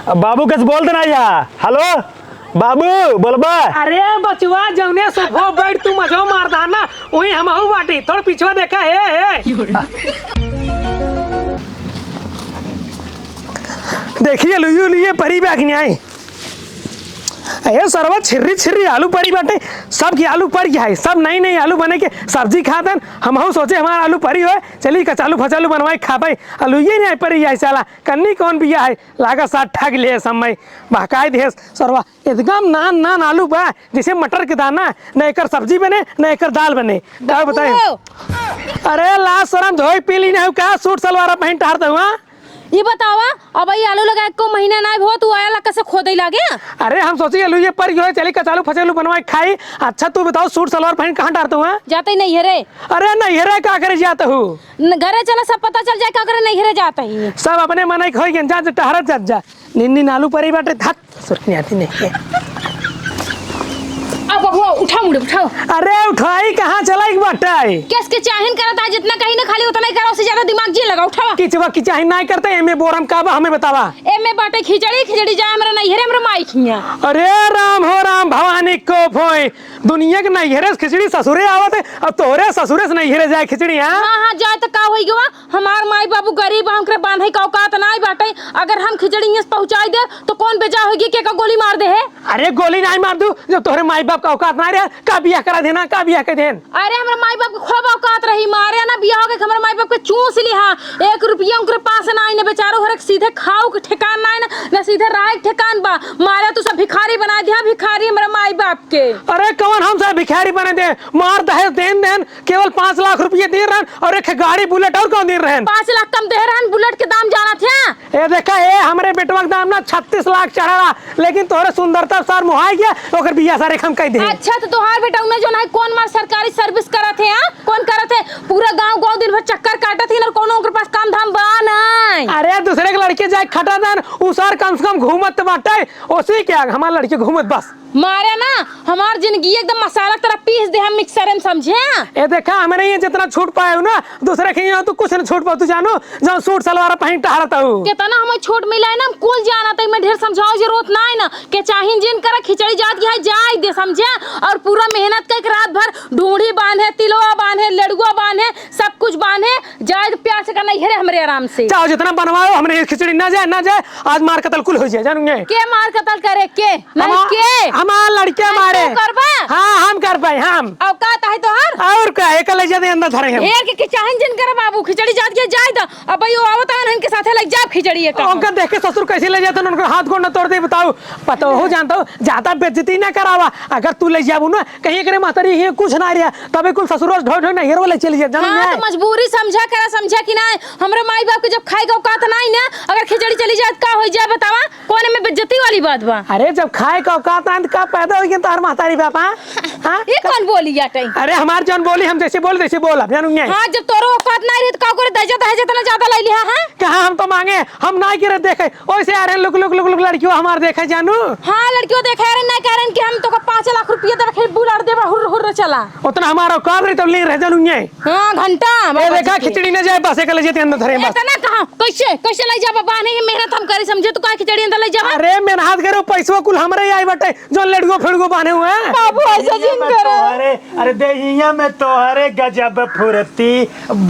बाबू कस बोल देना या हेलो बाबू बोलबा। अरे बचवा जौने सोफो बैठ तू मजो मारदा ना वही हम बाटी थोड़ा पिछवा देखा है। देखिए लुयू लिए परी बैग नहीं आई ये सरवा छिर्री आलू पड़ी बाटे सब की आलू पड़ गया है। सब नई नई आलू बने के सब्जी खातन हम सोचे हमारा आलू पड़ी हो चलिए कचालू फचालू बनवाई खा पाई आलू ये नहीं पड़ी है साला कन्नी कौन बिया है लागा साथ ठग लिए समय बहकाए दे सरवा एकदम नान नान आलू बा जैसे मटर के दाना न एकर सब्जी बने न एकर दाल बने। क्या बताए अरे ला शरम धोई पी ली नहीं क्या सूट सलवार पहन टहरता हुआ ये बतावा अब ये आलू लगा को महीना ना हो तू आया कैसे खोदे लागे। अरे हम सोचे आलू ये पर जो चली कचालू फचालू बनवाए खाई। अच्छा तू बताओ सूट सलवार पहन कहाँ डरता हूँ जाते ही नहीं है। अरे नहीं है क्या करे जाता हूँ घरे चला सब पता चल जाए क्या करे नहीं है जाता ही सब अपने मन खोई गए जा टहरत जा निन्नी आलू परी बाटे धत सुरखनी आती नहीं अब उठा मुड़े उठाओ। अरे उठाई कहाँ चला एक बाटे किस के चाहन करता है जितना कहीं ना खाली उतना ही करा उससे ज्यादा दिमाग जी लगा उठावा किचवा की चाहे नहीं करते एमे बोरम का हमें बतावा एमे बाटे खिचड़ी जाए हमरा नहीं है हमरा माई खिया। अरे राम हो राम भवानी को भोई दुनिया के नहीं हेरे खिचड़ी ससुरे आवत है अब तोरे ससुरे से नहीं हेरे जाए खिचड़ी। हां जाए तो का होई गवा हमार माई बाबू गरीब हम करे बांधे का औकात नहीं बाटे अगर हम खिचड़ी यस पहुंचाई दे तो कौन बेजा होगी के का गोली मार दे है। अरे गोली नहीं मार दूं जब तोरे माई बाप का औकात ना रहे का बियाह करा देना का बियाह के देन। अरे हमरा माई बाप के खूब औकात रही मारे ना बियाह हो के हमरा माई बाप के चूस ली। हां 1 रुपया उनके पास ना आई ने बेचारो हर सीधे खाओ के ठिकान ना सीधे राय ठिकान बा मारे तू सब भिखारी बना दिया भिखारी हमरा माई बाप के। अरे कौन हम सब भिखारी बने दे मार दहेज देन केवल 5 लाख रुपये दे रहन और एक गाड़ी बुलेट और कौन दे रहन 5 लाख कम दे रहन बुलेट के दाम जाना थे। ए देखा ए हमरे बेटवा के दाम ना 36 लाख चढ़ा लेकिन तोरे सुंदरता सर मुहाई गया ओकर बियाह सारे हम कह दे। अच्छा तो तोहार बेटा उन्हें जो ना कौन मार सरकारी सर्विस करत है कौन करत है पूरा गांव दिन भर चक्कर काटत है और कोनो ओकर पास काम धाम बा नहीं। अरे दूसरे के लड़के जाए खटा देन उ सर कम से कम घूमत बाटे ओसी क्या हमार लड़के घूमत बस मारे ना हमार जिंदगी एकदम मसाला तरह पीस दे हम मिक्सर में समझे। ए देखा हमरे ये जितना छूट पाए हो ना दूसरे के यहाँ तो कुछ नहीं छूट पाओ तू जानो जहाँ सूट सलवार पहन टहरता हूँ कितना हमें छूट मिला है ना कुल जाना तो मैं ढेर समझाओ जरूरत ना है ना के चाहिए जिन करा खिचड़ी जात है जाए दे समझे और पूरा मेहनत कर रात भर ढूंढी बांधे तिलवा बांधे लड़ुआ बांधे सब कुछ बांधे जाए तो प्यार से करना है हमरे आराम से चाहो जितना बनवाओ हमने खिचड़ी ना जाए आज मार कतल कुल हो जाए जानूंगे के मार कतल करे के नहीं के हमार लड़के मारे हाँ हम कर पाए हम औकात है तोहर और क्या एक ले जाते अंदर धरे हम एक के चाहन जिन करे बाबू खिचड़ी जात के जाए तो अब भाई आवत है इनके साथे लग जा खिचड़ी एक उनका देख के ससुर कैसे ले जाते उनका हाथ गोड़ न तोड़ दे बताओ पता हो जानता हूँ ज्यादा बेइज्जती ना करावा अगर तू ले जाबू ना कहीं करे मातारी ही कुछ ना रिया तबे कुल ससुर ढो ढो नहीं हेरो ले चली जा जान हां तो मजबूरी समझा करा समझा कि ना हमरे माई बाप के जब खाए का औकात नहीं ना अगर खिचड़ी चली जात का हो जाए बतावा कोने में बेइज्जती वाली बात बा। अरे जब खाए का औकात ना का पैदा हो गया तार मातारी बाप हां ये कौन बोली जाटे। अरे हमार जान बोली हम जैसे बोल वैसे बोल जानूंगे। हां जब तोरो औकात नहीं रही तो का करे दहेज इतना ज्यादा ले लिया है कहां हम तो मांगे हम ना करे देखे ओइसे आ रहे लुक लड़कियों हमार देखे जानू। हां लड़कियों देखे रहे ना कह रहे कि हम तो का 5 लाख रुपया दे के बुलाड़ देबा हुर हुर चला उतना हमारा औकात रही तो ले रह जानूंगे। हां घंटा ए देखा खिचड़ी ना जाए बस के ले जाते अंदर धरे बस इतना कहां कैसे ले जा बाबा नहीं मेहनत हम करे समझे तो का खिचड़ी अंदर ले जा। अरे मेहनत करो पैसो कुल हमरे आई बटे जो लड़को फिड़को बांधे हुए हैं बाबू ऐसा जिन करो। अरे देहिया में तोहरे गजब फुरती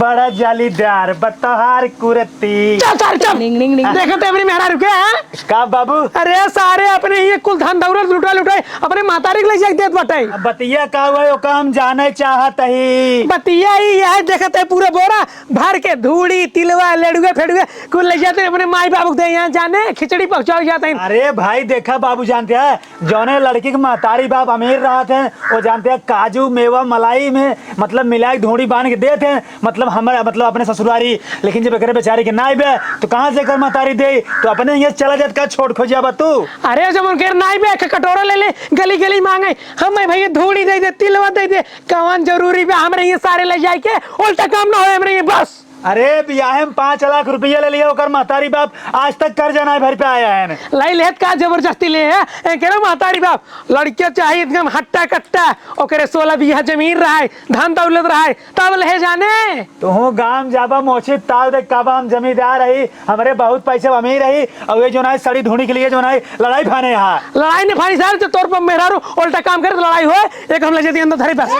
बड़ा जालीदार बतहार कुरती चल देखो तो अपनी मेहरा रुके हैं का बाबू। अरे सारे अपने ये कुल धन दौलत लुटाए अपने मातारी के ले जाके देत बटे बतिया का हुआ ओ काम जाने चाहत ही बतिया ही है देखते पूरे बोरा भर के धूड़ी तिलवा लड़ुए फेड़ुए कुल ले जाते अपने माई बाबू दे यहाँ जाने खिचड़ी पहुंचाओ जाते हैं। अरे भाई देखा बाबू जानते हैं जौने लड़की के मातारी बाप अमीर रहते हैं वो जानते हैं काजू मेवा मलाई में मतलब मिलाई धूड़ी बांध के देते हैं मतलब हमारे मतलब अपने ससुरारी लेकिन जब एकरे बेचारी के नाई बे तो कहाँ से कर मातारी दे तो अपने ये चला जात का छोड़ खोजिया बा तू। अरे जब उनके नाई बे कटोरा ले ले गली गली मांगे हमें भैया धूड़ी दे दे तिलवा दे दे कौन जरूरी बे हमरे ये सारे ले जाए के उल्टा काम ना हो हमरे ये बस। अरे ब्याह में 5 लाख रुपया ले लिया ओकर महतारी बाप आज तक कर्जा नहीं भर पे आया है। लाई लेत का जबरदस्ती ले है कह महतारी बाप लड़के चाहिए एकदम हट्टा कट्टा ओकरे 16 बीघा जमीन रहा है धन दौलत रहा है तब ले जाने तो गांव जाबा मोची ताल देख काबा हम जमींदार रही हमारे बहुत पैसे अमीर रही और ये जो ना सड़ी ढूंढने के लिए जो ना लड़ाई फाने यहाँ लड़ाई ने फानी सार तो तौर पर मेरा उल्टा काम करे तो लड़ाई हो एक हम ले जाते अंदर धरे पैसे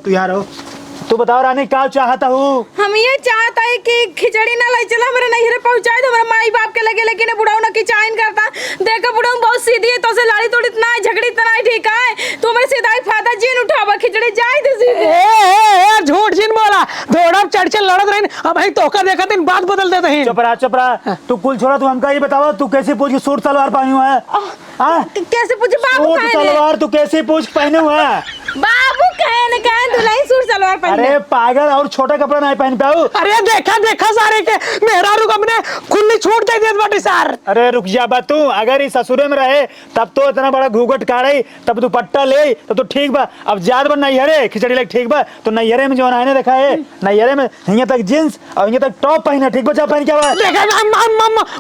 तू यहाँ रहो तू बताओ रानी क्या चाहता हूँ। हम ये चाहता है कि खिचड़ी ना लाई चला हमारे नैहरे पहुंचाए तो हमारे माई बाप के लगे लेकिन बुढ़ाऊ ना किचाइन करता देखो बुढ़ाऊ बहुत सीधी है तो से लड़ी तोड़ी इतना है झगड़ी इतना है ठीक है तू मेरे सीधा फायदा जीन उठावा खिचड़ी जाए तो सीधे झूठ जिन बोला थोड़ा चढ़ लड़त रही अब भाई तोका देखा दिन बात बदल देते हैं। चपरा तू कुल छोड़ा तू हमका ये बताओ तू कैसे पूछ के सूट सलवार पहनी हुआ है कैसे पूछे बाबू सूट सलवार तू कैसे पूछ पहने हुआ है बाबू कहे दुल्हन सूट सलवार पहने अरे पागल और छोटा कपड़ा नहीं पहन पाऊ। अरे देखा सारे के मेहरा रुक अपने खुली छूट दे देत बाटी सार। अरे रुक जा बा तू अगर इस ससुरे में रहे तब तो इतना बड़ा घूंघट काढ़ी तब तू पट्टा ले तब तो ठीक बा। अब जात बन नैहरे खिचड़ी लग ठीक बा तो नैहरे में जो नाने देखा है नैहरे में यहाँ तक जींस और यहाँ तक टॉप पहना ठीक बचा पहन क्या देखा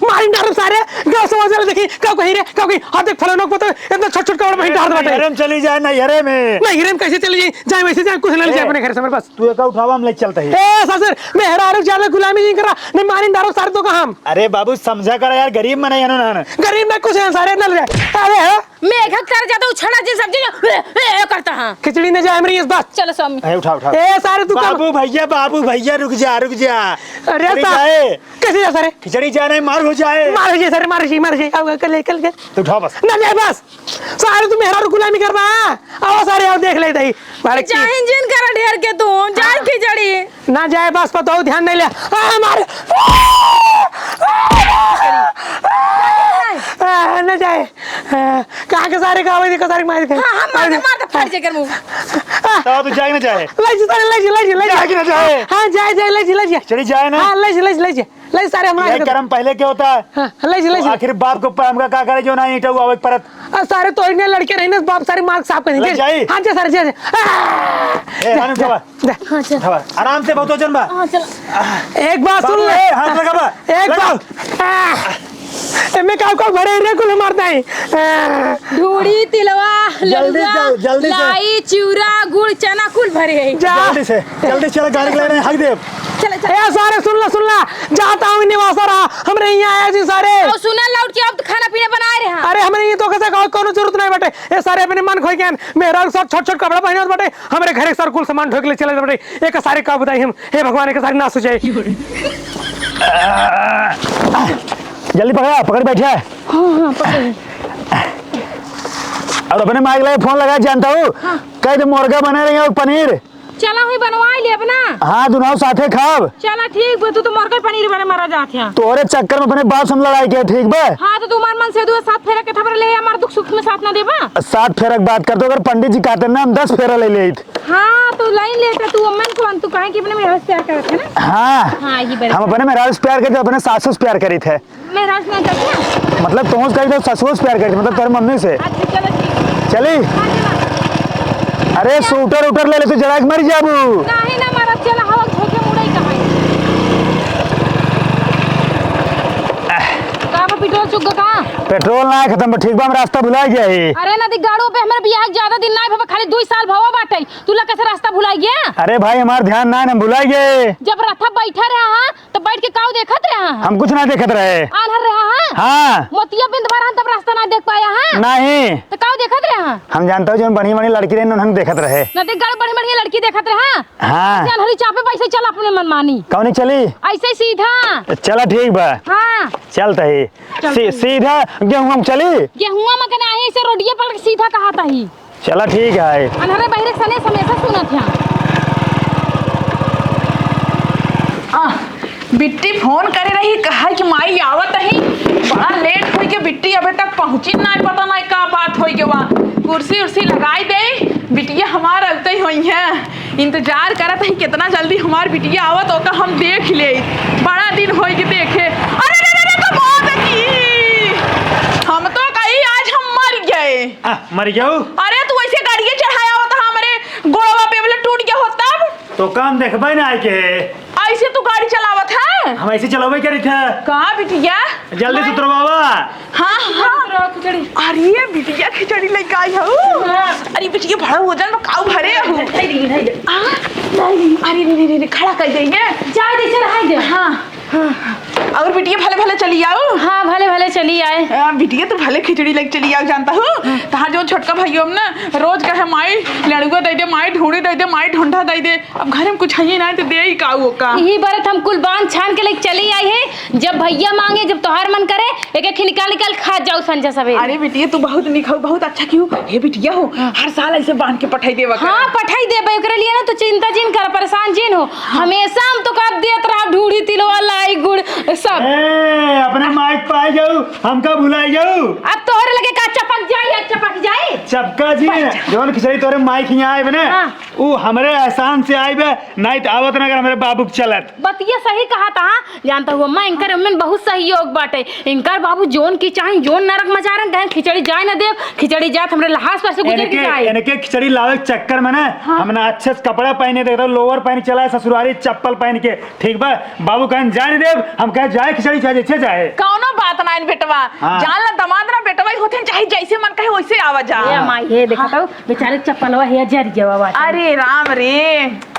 मारी डाल सारे गाँव समझ देखी कब कहीं रे कब कहीं हाथ देख फलानों को तो इतना छोट कपड़ा पहन डाल बाटे नैहरे में चली जाए नैहरे में नैहरे में कैसे चली जाए वैसे जाए कुछ ले जाए अपने घर से मेरे पास तू एक उठावा हम ले चलते हैं। ए ससुर मेहरा रुक ज्यादा गुलामी नहीं कर रहा नहीं मारी डालो सारे तो कहां अरे बाबू समझा कर यार गरीब में नहीं है ना गरीब में कुछ है सारे नल अरे मेघक कर जाता उछड़ा जी सब्जी करता हां खिचड़ी ने जाए मेरी इस बात चलो स्वामी उठा ए सारे तू बाबू भैया रुक जा अरे कैसे जा सारे खिचड़ी जाने मार हो जाए सारे मार अब कल के तू उठा बस ना जाए बस सारे तू मेहरा गुलामी कर रहा आओ सारे आओ देख ले दही चाहे जिन कर ढेर के तू जाए खिचड़ी ना जाए बस पता ध्यान नहीं ले मार न जाए कहाँ के सारे गाँव का सारे मार मार फाड़ जेकर मुंह तो तू जाए ना जाए ले जाए हाँ जाए चली जाए ना हाँ ले सारे हमारे कर्म पहले क्या होता है ले आखिर बाप को हमका क्या करे जो ना ईटा हुआ परत सारे तो इतने लड़के रहे ना बाप सारे मार्क्स साफ कर जाए हाँ जी सारे जी आराम से बहुत वजन बा एक बात सुन ले हाथ लगा बा एक बात मैं काव भरे रे कुल मारता है ढूढ़ी तिलवा जल्दी लाई चिवरा गुड़ चना कुल भरे है जल्दी चला गाड़ी ले रहे हक दे चल सारे सुन ला जाता हूँ निवासा रहा हमरे यहाँ आया जी सारे सुना लौट के अब तो खाना पीना बना रहे हैं अरे हमने ये तो कैसे कोनो जरूरत नहीं बटे ये सारे अपने मन खोई के मेरा सब छोट कपड़ा पहने बटे हमारे घरे सर कुल सामान ढोक ले चले बटे एक सारे का बताई हम हे भगवान के सारे ना सोचे जल्दी पकड़ बैठा है और अपने माइक लगे फोन लगा जानता हूँ कह दे मुर्गा बने रही और पनीर चला हुई बनवाई ले अपना हाँ दुनाओ साथे खाब चला ठीक बा तू तो मुर्गा पनीर बने मारा जात है तोरे चक्कर में अपने बाप से लड़ाई किया ठीक बा हाँ तो तुम्हार मन से दो साथ फेरा के थबर ले हमार दुख सुख में साथ ना देबा 7 फेरा की बात करते अगर पंडित जी कहते ना हम 10 फेरा ले ले हाँ तो लाइन लेता तू अम्मन को तू कहे कि अपने मेरा से प्यार करत है ना हाँ ये बड़ा हम अपने मेरा से प्यार करते अपने सासू से प्यार करी थे मेरा से ना करती मतलब तुम कही तो ससुर से प्यार करती मतलब तेरे मम्मी से अच्छा चलो ठीक चली अरे सूटर उटर ले ले तो जरा मर जाबू नहीं ना मारा चला हवा झोके मुड़ई कहां का पेट्रोल चुक कहां पेट्रोल ना खत्म ठीक बा हम रास्ता भुला गया है अरे नदी गाड़ो पे हमरे बियाह ज्यादा दिन ना भवा खाली 2 साल भवा बाटे तू ला कैसे रास्ता भुला गया अरे भाई हमार ध्यान ना हम भुला गए जब रथा बैठा रहा हां तो बैठ के काऊ देखत रहा हां हम कुछ ना देखत रहे आनहर रहा हां हाँ मोतिया बिंद भरा तब रास्ता ना देख पाया हां नहीं तो काऊ देखत रहा हम जानता हूँ जो बड़ी बड़ी लड़की रहे उन्होंने देखत रहे नदी गाड़ बड़ी बड़ी लड़की देखत रहा हाँ चल हरी चापे पैसे चल अपने मनमानी कौन चली ऐसे सीधा चला ठीक बा हाँ चलता ही सीधा गेहूं हम चली गेहुआ में कना है ऐसे रोडिये पर सीधा कहाता ही चला ठीक है अनहरे बहरे सने हमेशा सुनत है बिट्टी फोन करे रही कहा कि माई आवत ही बड़ा लेट हुई के बिट्टी अबे तक पहुंची नहीं पता नहीं का बात होई के वहाँ कुर्सी उर्सी लगाई दे बिटिया हमार अगते ही हुई है इंतजार करत है कितना जल्दी हमार बिटिया आवत ओका हम देख ले बड़ा दिन होई के देखे अरे तो बहुत की हम तो कहीं आज हम मर गए मर गया अरे तू ऐसे गाड़ियाँ चढ़ाया होता हमारे गोड़वा पे टूट गया होता तो काम देखबे ना के ऐसे हम ऐसे चलोगे क्या रिठा? कहाँ बिटिया? जल्दी से उतरो बाबा। हाँ हाँ खिचड़ी अरे बिटिया खिचड़ी लेके आई हो। अरे बिटिया बड़ा हो जाए काऊ भरे हो। अरे रे खड़ा कर देंगे जा दे चल हाय दे। हाँ और बिटिया भले भले चली आओ। हाँ भले भले चली आए। बिटिया तो भले खिचड़ी लेके चली आओ जानता हूँ। तहां जो छोटका भाइयों ना रोज कहे माई लड़ुआ दे दे, माई ढूंढी दे दे, माई ढूंढा दे दे। अब घर में कुछ है ना तो दे ही काऊ का। यही बरत हम कुल बांध छान के लेके चली आई है। जब भैया मांगे, जब तोहार मन करे एक एक निकाल निकाल खा जाओ संजा सवेरे। अरे बिटिया तू बहुत निक हो, बहुत अच्छा क्यों हे बिटिया हो। हर साल ऐसे बांध के पठाई देवा कर। हाँ पठाई दे ओकरे लिए ना तो चिंता जिन कर, परेशान जिन हो। हमेशा हम तो कर देत रहा ढूढ़ी तिलवा लाई गुड़ सब। अपने माइक पाए जाऊ, हमका भुलाई जाऊ। अब तोहरे लगे का चपक जाए, चपक जाए। चपका जी जौन खिचड़ी तोरे माइक यहाँ आए बने ऊ हमरे एहसान से आए बे, नहीं तो आवत ना अगर हमारे बाबू के चलत। बतिया सही कहा था। जानता हुआ मैं इनकर में बहुत सहयोग बाटे। इनकर बाबू जोन की चाहे जोन नरक मचारन गए खिचड़ी जाए ना दे, खिचड़ी जात हमरे लहास पास से गुजर के जाए। इनके खिचड़ी लावे के चक्कर में ना हमने अच्छे से कपड़ा पहने देखो, लोअर पहन चला है ससुरारी चप्पल पहन के, ठीक बा। बाबू कहें जाए नहीं देव, हम कहे जाए खिचड़ी चाहे जैसे जाए। कौनो बात ना बेटवा। जान ला दमाद ना बेटवा होते चाहे जैसे मन कहे वैसे आवा जा। ए माई हे देखा तो बेचारे चप्पलवा हे जर गया बाबा। अरे राम रे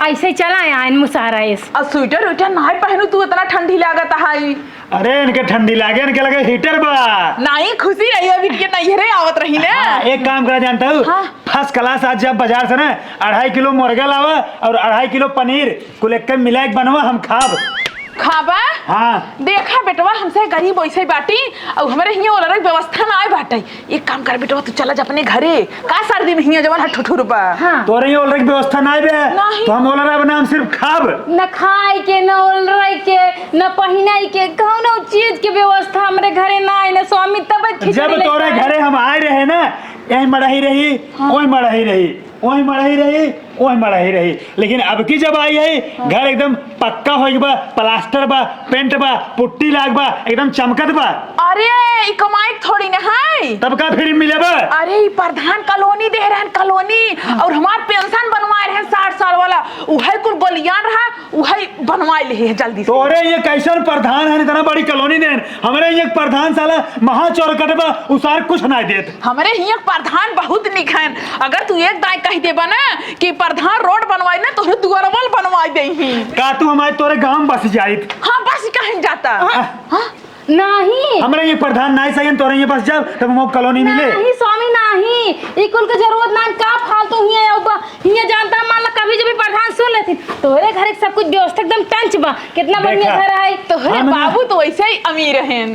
ऐसे चला है इन मुसहरा इस। और स्वेटर उटर नहीं पहनू तू इतना ठंडी लागत है। अरे इनके ठंडी लागे, इनके लगे हीटर बा। नहीं खुशी रही है बिटिया नहीं रे आवत रही ना। एक काम करा जानता हूँ, फर्स्ट क्लास आज जब बाजार से ना 2.5 किलो मुर्गा लावा और 2.5 किलो पनीर कुल एक मिला के बनवा, हम खाब खाबा। हाँ देखा बेटवा हमसे गरीब वैसे बाटी और हमारे हियां ओलर व्यवस्था ना आए बाटे। एक काम कर बेटवा तू चला जा अपने घरे का सर्दी में हियां जवन ठठुर बा। हाँ। तोरे ये ऑलरेडी व्यवस्था ना आए बे, नहीं। तो हम ऑलरेडी बना हम सिर्फ खाब। न खाए के न ओलराई के न पहिनाई के कौनो चीज के व्यवस्था हमरे घरे ना है। न स्वामी तब जब तोरे घरे हम आए रहे ना यही मड़ाही रही, वही मड़ाही रही, वही मड़ाही रही, वही मड़ाही रही। लेकिन अब की जब आई है घर एकदम पक्का हो बा, प्लास्टर बा, पेंट बा, पुट्टी लाग बा, एकदम चमकत बा। अरे ई कमाई थोड़ी ना है। तब का फिर मिले बा। अरे ई प्रधान कॉलोनी दे रहन कॉलोनी और हमार पेंशन बनवाए रहे 60 साल वाला उहे कुल बलियान रहा उहे बनवाए ले जल्दी से। तोरे ये कैसन प्रधान है इतना बड़ी कॉलोनी देन, हमारे ये प्रधान साला महाचौर कटबा उसार कुछ ना देत। हमारे हियां प्रधान बहुत निक हैं। अगर तू एक दाई कह देबा ना कि प्रधान रोड बनवाई ना तो दुआरवल बनवाई देही। का तू हमारे तोरे गांव में बस जाइत? हाँ बस कहीं जाता। हाँ नहीं हमारे ये प्रधान नहीं सही तोरे ये बस जाओ तब हम कॉलोनी मिले। नहीं स्वामी नहीं, ई कुल के जरूरत ना का फालतू हियां आउबा। हियां जानता मान ला कभी जब भी प्रधान सुन लेती तोरे घरे सब कुछ व्यवस्था एकदम टंच बा। कितना बढ़िया घर है तोहरे बाबू तो वैसे ही अमीर हैं।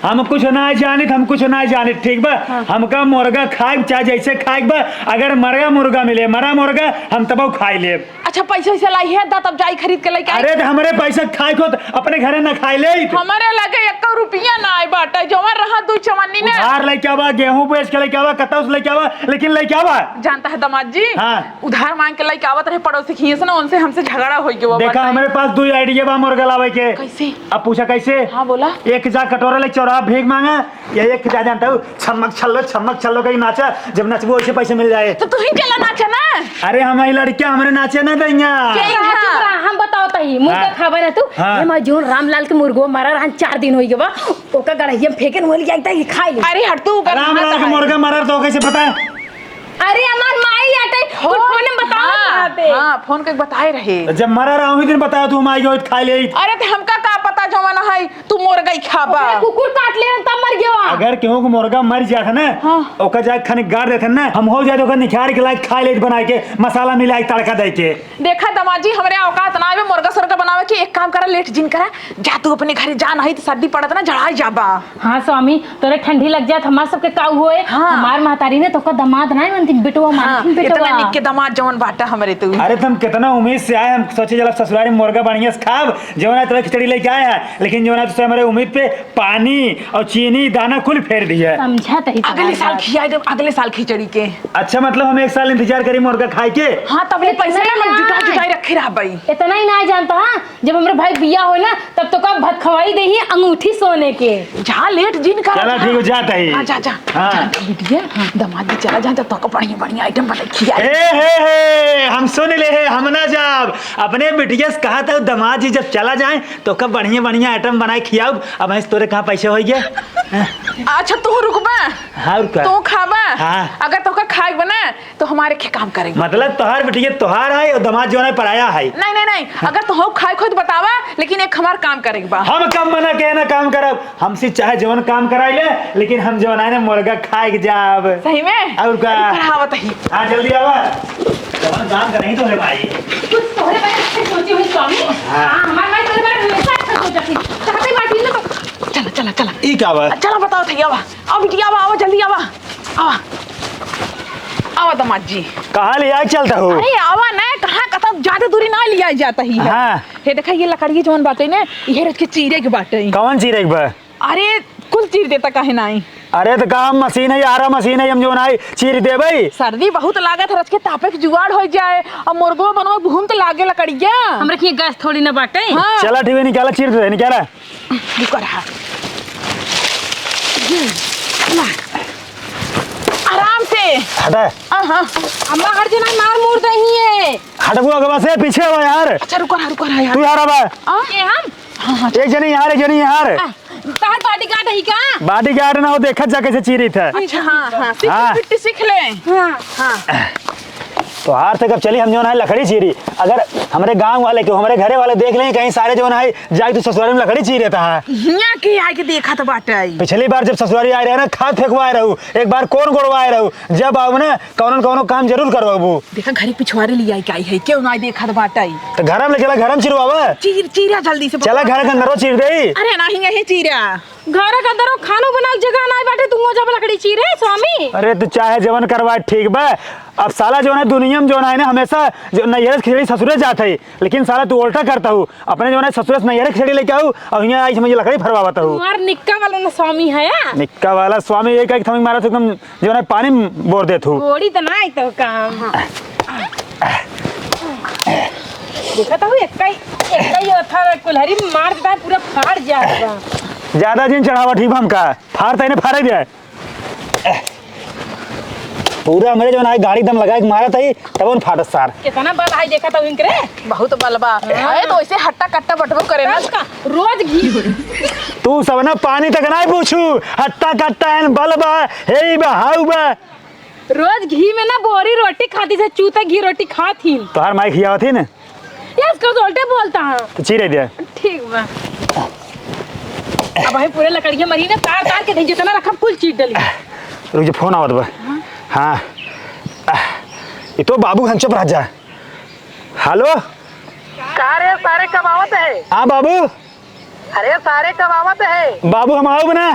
हम कुछ ना जानित, हम कुछ ना जानित, ठीक बा। हमका मुर्गा खाए चाहे जैसे खाए बा, अगर मरा मुर्गा मिले मरा मुर्गा हम तब खाई ले। अच्छा पैसा वैसा लाई है तब जाई खरीद के लेके। अरे हमारे पैसा खाए को अपने घरे न खाई ले। हमारे लगे 1 रुपया ना आए बाटा जमा रहा दू चवन्नी ने। उधार लेके आवा, गेहूं बेच के लेके आवा, कतौ लेके आवा, लेकिन लेके आवा। जानता है दामाद जी हाँ। उधार मांग के लेके आवत रहे पड़ोसी खिए से ना उनसे हमसे झगड़ा हो गया। देखा हमारे पास 2 आइडिया बा मुर्गा लावे के। कैसे? अब पूछा कैसे? हाँ बोला। एक जा कटोरा ले चौराहा भीख मांगा या एक जा जानता हूँ छमक छल्लो कहीं नाचा, जब नचबो वैसे पैसे मिल जाए। तो तू ही चला नाचा ना। अरे हमारी लड़कियां हमरे नाचे ना देंगे। हम बताओ तही मुर्गा खाबा ना तू। हाँ। ये मैं जोन रामलाल के मुर्गो मारा रहन 4 दिन होई गवा ओका गड़हिया में फेंके होल जाई त खाई ले। अरे हट तू रामलाल के मुर्गा मरा तो कैसे पता है? अरे हमार माई आटे फोन में बताओ पे। हां फोन के बताए रहे। जब मरा रहा हूँ दिन बताया तू माई गई खा ले। अरे तो हमका का पता जमाना है तू मुर्गा ही खाबा। कुकुर काट ले तब मर गया। अगर केहू को मुर्गा मर जाता ना ओका जाके खाने गाड़ देते ना, हम हो जाए तो निखार के लायक खा ले बना के मसाला मिला के तड़का दे के। देखा दमाजी हमरे औकात ना है मुर्गा सरगा बनावे के। एक काम करा लेट जिन करा जा तू अपने घरे जा नहीं तो सर्दी पड़त ना जड़ा जाबा। हां स्वामी तोरे ठंडी लग जात हमार सबके काऊ होए। हमार महतारी ने तो का दामाद ना मनती बेटवा मानती बेटवा। इतना निक के दामाद जवन बाटा हमरे तू। अरे तुम कितना उम्मीद से आए, हम सोचे जब ससुरारी मुर्गा बढ़िया से खाब जवना तो खिचड़ी लेके आया है, लेकिन जवना तो हमारे उम्मीद पे पानी और चीनी दाना कुल फेर दिया। समझा तही अगले साल खियाए दे अगले साल खिचड़ी के। अच्छा मतलब हम 1 साल इंतजार करी मुर्गा खाए के। हां तब ले पैसा ना जुटाई रखे रह भाई। इतना ही ना जानता। हां जब हमरे भाई बिया हो ना तब तो का भात खवाई दे ही अंगूठी सोने के। जा लेट जिन करा। चला ठीक हो जाता है। हां जा जा। हां बिटिया दामाद जी चला जा तो का बढ़िया आइटम बना खिया। हे हम सुन ले हम ना जाब अपने बिटिया से कहा था दामाद जी जब चला जाए तो कब बढ़िया बढ़िया आइटम बनाए खियाओ। अब भैंस तोरे कहाँ पैसे हो गया? अच्छा तू रुकबा, हाँ रुका। तू खाबा। हाँ। अगर तोका खाए बना तो हमारे के काम करेंगे। मतलब तोहार बेटिया तोहार है और दामाद जो है पराया है। नहीं नहीं नहीं, अगर तो हो खाए खुद बतावा, लेकिन एक हमार काम करेंगे बा। हम कम बना के ना काम करब, हमसे चाहे जवन काम कराई ले, लेकिन हम जवन है ना मुर्गा खाए के जाब। सही में? और का? पढ़ावत ही। हाँ जल्दी आवा, जवन काम कर नहीं तो है भाई। कुछ तोहरे बारे में सोची हुई स्वामी। हां हमार माई तोहरे बारे में हमेशा अच्छा सोचती। चाहते बाटी ना तो चला चला चला ई का बा? चला बताओ थी। आवा आओ बिटिया, आवा आवा जल्दी आवा। आवा आवा दामाद जी। कहाँ ले आके चलता हो? अरे आवा ना, कहाँ कथा ज्यादा दूरी ना लिया जाता ही है। हाँ। ये देखा ये लकड़ी जवन बाटे ने, ये रच के चीरे के बाटे। कौन चीरे के बा? अरे कुल चीर देता काहे नहीं? अरे तो काम मशीन है, आरा मशीन है, हम जो नाई चीर दे भाई। सर्दी बहुत लागत है, रच के तापे के जुगाड़ हो जाए और मुर्गो बनवा भूम तो लागे लकड़िया। हमरा के गैस थोड़ी ना बाटे। हाँ। चला ठीक है, निकाला चीर दे, निकाला। रुका रहा। आराम से हटा हाँ। अम्मा हर जना मार मूर दही है। हटबू अगवा से पीछे हो यार। अच्छा रुका रहा यार। तू यार अब ये हम एक जनी यार, एक जनी यार। तार पार्टी काट ही का? बाडी गार्ड ना हो, देखा जा कैसे चीरी था। अच्छा हाँ हाँ। सीख ले। हां तो हार तक अब चली, हम जो है लकड़ी चीरी। अगर हमारे गांव वाले के हमारे घरे वाले देख लें कहीं सारे जो है जाए तो ससुराल में लकड़ी चीरे था। यहाँ के आके देखा तो बाटे। पिछली बार जब ससुरारी आए रहे ना, खाद फेंकवाए रहू, एक बार कौन गोड़वाए रहू, जब आओ ना कौन काम जरूर करवाबू। देखा घरे पिछवाड़े लिया आई है, क्यों ना देखा तो बाटे। तो घर में चला, घर में चिरवावा। चीरा जल्दी से। चला घर के अंदर चीर दे। अरे नहीं यही चीरा। घर के अंदर खानो बना के जगह ना बाटे, तुम जब लकड़ी चीरे स्वामी। अरे तो चाहे जवन करवाए ठीक बा। अब साला जो है दुनिया में जो है ना हमेशा जो नैहर खिचड़ी ससुरे जाता है, लेकिन साला तू उल्टा करता हूँ, अपने जो है ससुरे से नैहर खिचड़ी लेके आऊ और यहाँ आई समझ लकड़ी फरवाता हूँ। तुम्हार निक्का वाला ना स्वामी है या? निक्का वाला स्वामी एक एक थमी मारा तो एकदम जो है पानी में बोर देत हूँ। गोड़ी तो ना तो काम। देखा तो एक ही था कुल्हाड़ी मार देता है, पूरा फाड़ जाएगा। ज्यादा दिन चढ़ावा ठीक हमका फाड़ता है ना, फाड़े जाए पूरा मेरे जो है गाड़ी दम लगा के मारा था तब उन फाटत सार। कितना बल है देखा तो इनकरे। बहुत बलबा है, तो ऐसे हट्टा कट्टा बटबो करे ना। रोज घी तू सब ना पानी तक ना पूछू, हट्टा कट्टा है बलबा हे बा हाउ बा। रोज घी में ना बोरी रोटी खाती से चूता घी रोटी खाती। तोहार माई खियावत थी ना, ये इसको तो उल्टे बोलता है। तो चीरे दिया। ठीक बा। अब भाई पूरे लकड़ियाँ मरी ना, तार के नहीं जितना रखा कुल चीट डली। रुक जा, फोन आवत बा। हाँ ये तो बाबू हंचो पर जा। हेलो सारे सारे कमावत है। हाँ बाबू। अरे सारे कमावत है बाबू हम आओ ना।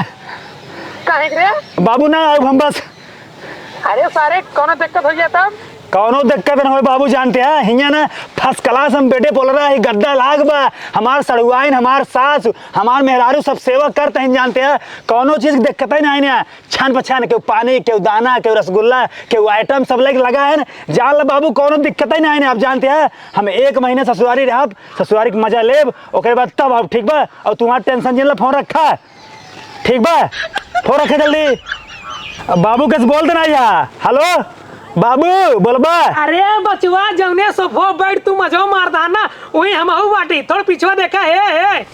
कहे रे? बाबू ना आओ हम बस। अरे सारे कौन दिक्कत हो गया तब? कौनो दिक्कत न हो बाबू, जानते हैं हियाँ ना फर्स्ट क्लास हम बेटे बोल रहा है, गद्दा लाग बा हमार सड़ुआइन, हमार सास, हमार मेहरारू सब सेवा करते हैं, जानते हैं कौनो चीज की दिक्कत ही नहीं ना। छान पछान के पानी के दाना के रसगुल्ला के आइटम सब लगा है ना, जान ला बाबू कौनो दिक्कत ही नहीं ना। आप जानते हैं हम 1 महीने ससुरारी रह, ससुरारी के मजा लेब, ओके बाद तब आप ठीक बा। और तुम्हारा टेंशन जिन ला फोन रखा ठीक बा, फोन रखे जल्दी। बाबू कैसे बोल देना यार। हेलो बाबू बोलबा। अरे बचवा जौने सोफो बैठ तू मजो मारदा ना, वही हम बाटी थोड़ा पीछे देखा है।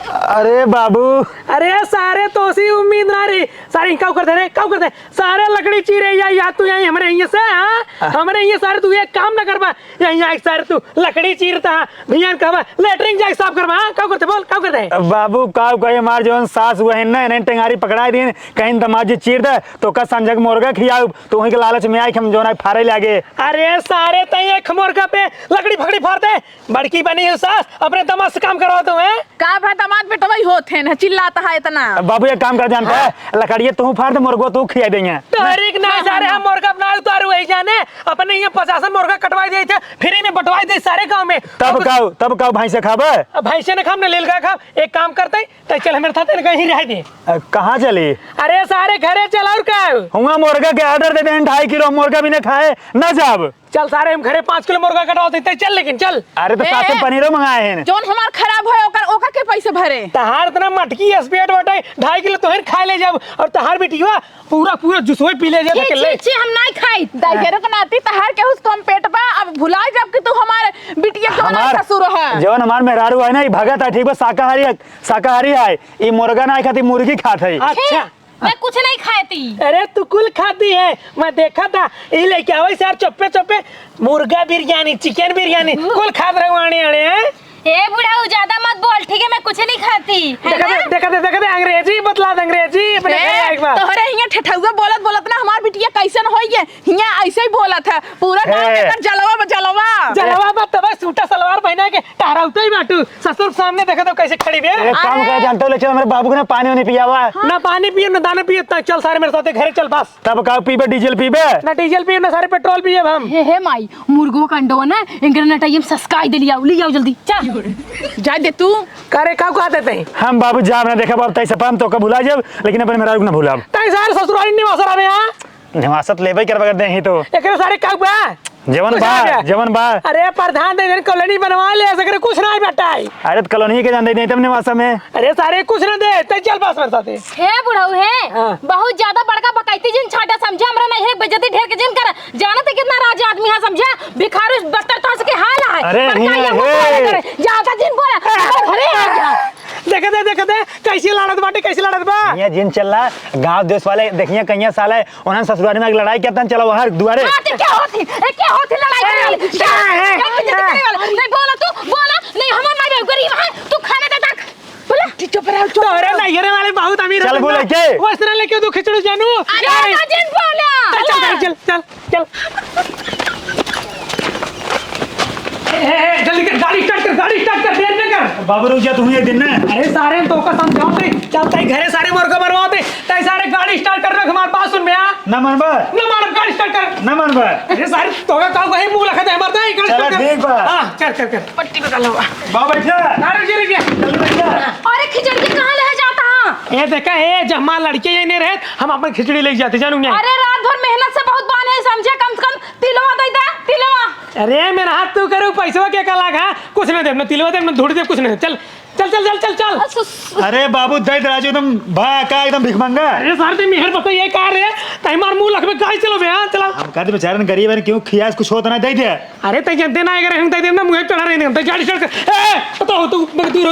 अरे बाबू अरे सारे तो सी उम्मीद ना रही, सारे क्या करते रे, क्या करते सारे लकड़ी चीरे या तू यहीं हमारे यहीं से। हाँ हमारे यहीं सारे तू एक काम ना करवा, यहीं सारे तू लकड़ी चीरता भैया कहवा लेटरिंग जाके साफ करवा। क्या करते बोल, क्या करते बाबू का कहे मार जो सास वह न टेंगारी पकड़ा दी कहीं दमाजी चीर दे तो का संजग मुर्गा खियाऊ, तो वहीं के लालच में आई हम जो ना फारे लागे। अरे सारे तय खमोरका पे लकड़ी फकड़ी फाड़ते, बड़की बनी है सास अपने दमाद से काम करवा दो है। का भाई दामाद बेटा वही होते हैं, चिल्लाता है इतना। बाबू एक काम कर जानता है, लकड़िए तू फाड़ दे, मुर्गो तू खिया देंगे। तहरीक ना सारे हम मुर्गा अपना उतारू वही जाने, अपने ये 50 मुर्गा कटवाई दे थे, फ्री में बंटवाई दे सारे गांव में। तब काऊ भाई से खाबे। भाई से न खाम न लेलगा खाम, एक काम करते तो चल हमारे साथ कहीं रह दे। कहाँ चली? अरे सारे घरे चला और क्या हुआ मुर्गा के ऑर्डर दे दे 2.5 किलो मुर्गा भी न खाए न जाब। चल सारे हम घरे 5 किलो मुर्गा कटवा देते चल लेकिन चल। अरे तो ए, साथ में पनीरो मंगाए हैं। जोन हमार खराब है ओकर के पैसे भरे। तहार इतना मटकी स्पेट बटाई 2.5 किलो तोहर खा ले जब और तहार बेटिया पूरा जूसोई पी ले जा के ले। छी हम नहीं खाई। दाइगरो के नाती तहार के उस कम पेट बा अब भुला जब कि तू हमारे बिटिया के ना ससुर है। जवन हमार मेहरारू है ना ई भगत है ठीक बा शाकाहारी है। ई मुर्गा नहीं खाती मुर्गी खात है। अच्छा मैं कुछ नहीं खाती। अरे तू कुल खाती है मैं देखा था ये लेके आवे यार चप्पे मुर्गा बिरयानी चिकन बिरयानी कुल खात रहे आने हैं। ए बुढ़ाऊ ज्यादा मत बोल ठीक है मैं कुछ नहीं खाती। देखा दे अंग्रेजी बतला दे अंग्रेजी अपने घरे एक बार। तोहरे हिया ठठौआ बोलत ना हमार बिटिया कैसन होई है हिया ऐसे ही बोलत है पूरा गांव के कर जलवा मत तब सूटा सलवार पहना के टहराउते ही बाटू ससुर सामने देखा तो कैसे खड़ी बे। एक काम कर जानते हो ले चल मेरे बाबू को ना पानी नहीं पिया हुआ है। ना पानी पियो ना दाना पियो चल सारे मेरे साथ घरे चल बस। तब का पीबे डीजल पीबे ना डीजल पियो ना सारे पेट्रोल पिए हम। हे माई मुर्गो कंडो ना इंग्रेनेट टाइम सस्काई दे लिया जल्दी चल जाय दे तू करे का को आते तई हम बाबू जा ना देखा बाबू तैसे हम तो का भुला जब लेकिन अपने मेहरारू को ना भुलाब। तई सारे ससुराली निवास रहे हां निवासत लेबे कर बगैर दे ही तो एकरे सारे का बा जवन बा। अरे प्रधान दे कॉलोनी बनवा ले सकर कुछ ना बेटा। अरे तो कॉलोनी के जान दे तब निवास में। अरे सारे कुछ ना दे तई चल पास मेरे साथ। हे बुढ़ाऊ है हाँ। बहुत ज्यादा बड़का बकायती जिन छाटा समझा हमरा नहीं है बेइज्जती ढेर के जिन कर जाना तो कितना राजा आदमी है समझा भिखारी बत्तर तो के हाल है। अरे ज्यादा जिन बोला घरे आ जा। देख दे कैसी लड़त बा ये जिन चल रहा गांव देश वाले देखिए कहिया साल है उन्होंने ससुराली में लड़ाई करता चलो वहां दुआरे क्या होती लड़ाई करने वाली नहीं बोला नहीं हमारा माई गरीब है तू खाना दे तक बोला चुप रह चुप अरे नहीं रे वाले बहुत अमीर चल बोले के वैसे ना लेके तू खिचड़ी जानू। अरे जिन बोला चल जल्दी कर गाड़ी स्टार्ट कर देर न कर। बाबू रुक जा तुम ये दिन ना। अरे सारे तो का समझाओ ते चलते घरे सारे मुर्गा बनवाते तई सारे गाड़ी स्टार्ट कर रख हमारे पास सुन में आ ना मनबा ना मार गाड़ी स्टार्ट कर ना मनबा। अरे सारे तो का कहीं मुंह लखा दे मरता है गाड़ी चलो ठीक बा। हां कर पट्टी पे डालो बाबू बैठा गाड़ी गिर गया। जल्दी बैठा। अरे खिचड़ी के कहां ले जाता हां ए देखा है जब हमार लड़के ये नहीं रहे हम अपन खिचड़ी लेके जाते जानू नहीं। अरे रात भर मेहनत से बहुत बाने समझे कम से कम तिलवा दे दे तिलवा। अरे मेरा हाथ तू करू पैसा क्या का लागा कुछ नहीं दे मैं तिलवा दे मैं धोड़ी दे कुछ नहीं चल अरे बाबू दे राजू एकदम भा का एकदम भिख मंगा। अरे सारे ते मेहर पता ये कार है तई मार मुंह लख में गाड़ी चलो बे हां चला। हम कहते बेचारे गरीब है क्यों खियास कुछ होता ना दे दे। अरे तई जनते ना अगर हम तई दे ना मुंह चढ़ा रहे नहीं गाड़ी चढ़ ए पता हो तू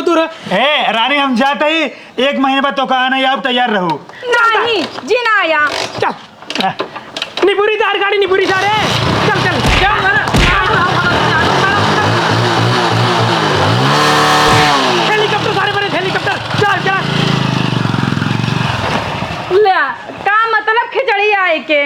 दूर ए रानी हम जाते ही 1 महीने बाद तो कहा नहीं आप तैयार रहो। नहीं जिन आया चल निपुरी तार गाड़ी निपुरी तार चल हेलीकॉप्टर सारे बने हेलीकॉप्टर चल ले का मतलब खिचड़ी आए के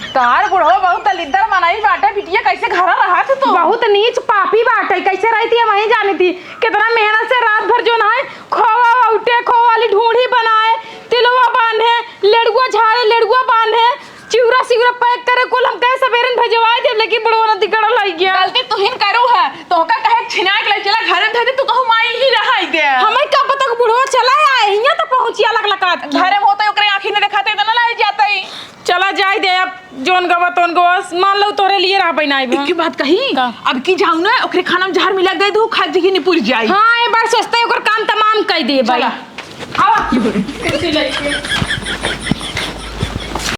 तार बुढ़वा बहुत दलिद्दर मनाई बाटे बिटिया कैसे घर रहा थे तो बहुत नीच पापी बाटे कैसे रहती है वहीं जानी थी कितना मेहनत से रात भर जो ना है खोवा उठे खो वाली ढूंढी बनाए तिलवा बांधे लेड़ुआ झाड़े लेड़ुआ बांधे चिवरा सिवरा पैक करे कुल हम कहे सवेरन भेजवाए दे लेकिन बड़वा नदी गड़ लग गया गलती तुहिन करू है तो का कहे छिना के ले चला घर में धे तू कहू माई ही रहाई दे हमें का पता कि बुढ़वा चला है हिया तो पहुंचिया लग घर में होता ओकरे आंखी ने दिखाते तो ना लाई जाता ही चला जाए दे अब जोन गवा तोन गवा मान लो तोरे लिए रह बनाई की बात कही अब की जाऊ ना ओकरे खाना में जहर मिला गए तो खा जी नहीं पूरी जाई हां एक बार सोचते ओकर काम तमाम कर दे भाई आवा